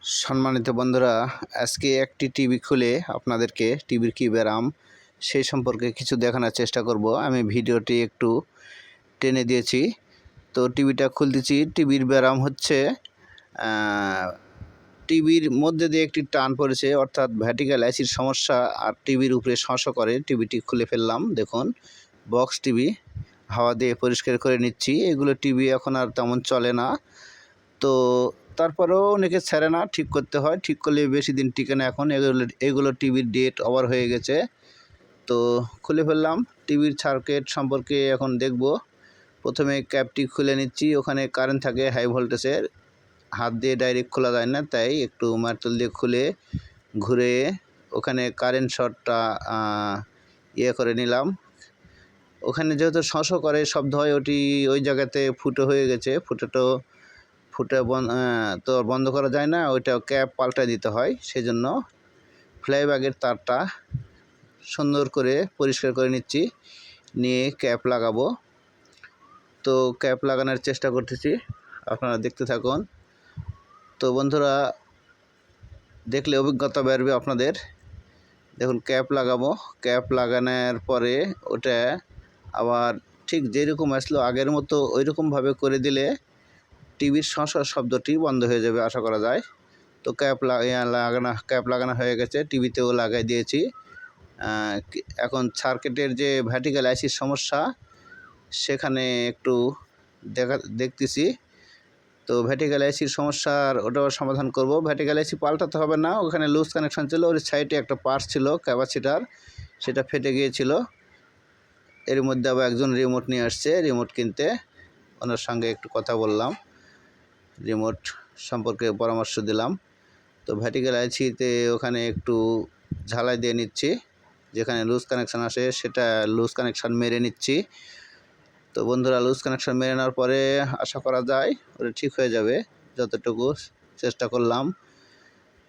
সম্মানিত বন্ধুরা, আজকে একটি টিভি খুলে আপনাদেরকে টিভির কী ব্যারাম সেই সম্পর্কে কিছু দেখানোর চেষ্টা করব। আমি ভিডিওটি একটু টেনে দিয়েছি। তো টিভিটা খুলতেছি। টিভির ব্যারাম হচ্ছে টিভির মধ্যে দিয়ে একটি টান পড়েছে, অর্থাৎ ভার্টিক্যাল অ্যাসির সমস্যা, আর টিভির উপরে শস করে। টিভিটি খুলে ফেললাম। দেখুন, বক্স টিভি হাওয়া দিয়ে পরিষ্কার করে নিচ্ছি। এগুলো টিভি এখন আর তেমন চলে না, তো তারপরেও অনেকে ছাড়ে না, ঠিক করতে হয়। ঠিক করলে বেশি দিন টিকে না। এখন এগুলো টিভির ডেট ওভার হয়ে গেছে। তো খুলে ফেললাম। টিভির সার্কিট সম্পর্কে এখন দেখব। প্রথমে ক্যাপটি খুলে নিচ্ছি। ওখানে কারেন্ট থাকে হাই ভোল্টেজের, হাত দিয়ে ডাইরেক্ট খোলা যায় না, তাই একটু মার্তল দিয়ে খুলে ঘুরে ওখানে কারেন্ট শর্টটা করে নিলাম। ওখানে যেহেতু শস করে শব্দ হয়, ওই জায়গাতে ফুটো হয়ে গেছে। ফুটে তো বন্ধ করা যায় না, ওইটা ক্যাপ পাল্টে দিতে হয়। সেজন্য ফ্লাইব্যাগের তারটা সুন্দর করে পরিষ্কার করে নিচ্ছি, নিয়ে ক্যাপ লাগাবো। তো ক্যাপ লাগানোর চেষ্টা করতেছি, আপনারা দেখতে থাকুন। তো বন্ধুরা, দেখলে অভিজ্ঞতা বাড়বে আপনাদের। দেখুন, ক্যাপ লাগাবো। ক্যাপ লাগানোর পরে ওটা আবার ঠিক যেরকম আসলো আগের মতো ওইরকমভাবে করে দিলে টিভির শব্দটি বন্ধ হয়ে যাবে আশা করা যায়। তো ক্যাপ লাগানো হয়ে গেছে। টিভিতেও লাগাই দিয়েছি। এখন সার্কিটের যে ভার্টিক্যাল অ্যাসির সমস্যা, সেখানে একটু দেখতেছি। তো ভার্টিক্যাল অ্যাসির সমস্যার ওটাও সমাধান করব। ভার্টিক্যাল অ্যাসি পাল্টাতে হবে না, ওখানে লুজ কানেকশন ছিল। ওর সাইডে একটা পার্ট ছিল ক্যাপাসিটার, সেটা ফেটে গিয়েছিল। এর মধ্যে আবার একজন রিমোট নিয়ে আসছে। রিমোট কিনতে ওনার সঙ্গে একটু কথা বললাম, রিমোট সম্পর্কে পরামর্শ দিলাম। তো ভার্টিক্যাল অ্যাসিতে ওখানে একটু ঝালাই দিয়ে নিচ্ছি। যেখানে লুজ কানেকশান আসে সেটা লুজ কানেকশান মেরে নিচ্ছি। তো বন্ধুরা, লুজ কানেকশান মেরে নেওয়ার পরে আশা করা যায় ওটা ঠিক হয়ে যাবে, যতটুকু চেষ্টা করলাম।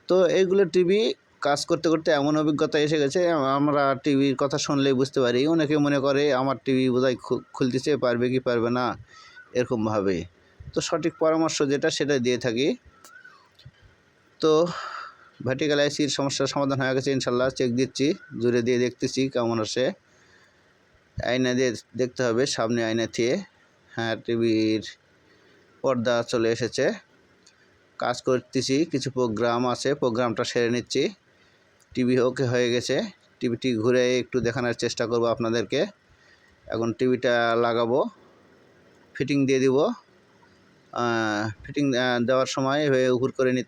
তো এইগুলো টিভি কাজ করতে করতে এমন অভিজ্ঞতা এসে গেছে, আমরা টিভির কথা শুনলেই বুঝতে পারি। অনেকে মনে করে আমার টিভি বোধহয় খুলতেছে, পারবে কি পারবে না, এরকমভাবে। তো সঠিক পরামর্শ যেটা সেটা দিয়ে থাকি। তো ভার্টিক্যাল অ্যাসির সমস্যার সমাধান হয়ে গেছে ইনশাল্লাহ। চেক দিচ্ছি, জুড়ে দিয়ে দেখতেছি কেমন আসে। আয়না দিয়ে দেখতে হবে, সামনে আয়না দিয়ে। হ্যাঁ, টিভির পর্দা চলে এসেছে। কাজ করতেছি, কিছু প্রোগ্রাম আছে, প্রোগ্রামটা সেরে নিচ্ছি। টিভি ওকে হয়ে গেছে। টিভিটি ঘুরে একটু দেখানোর চেষ্টা করব আপনাদেরকে। এখন টিভিটা লাগাবো, ফিটিং দিয়ে দিব। ফিটিং দেওয়ার সময় উপর করে নিতে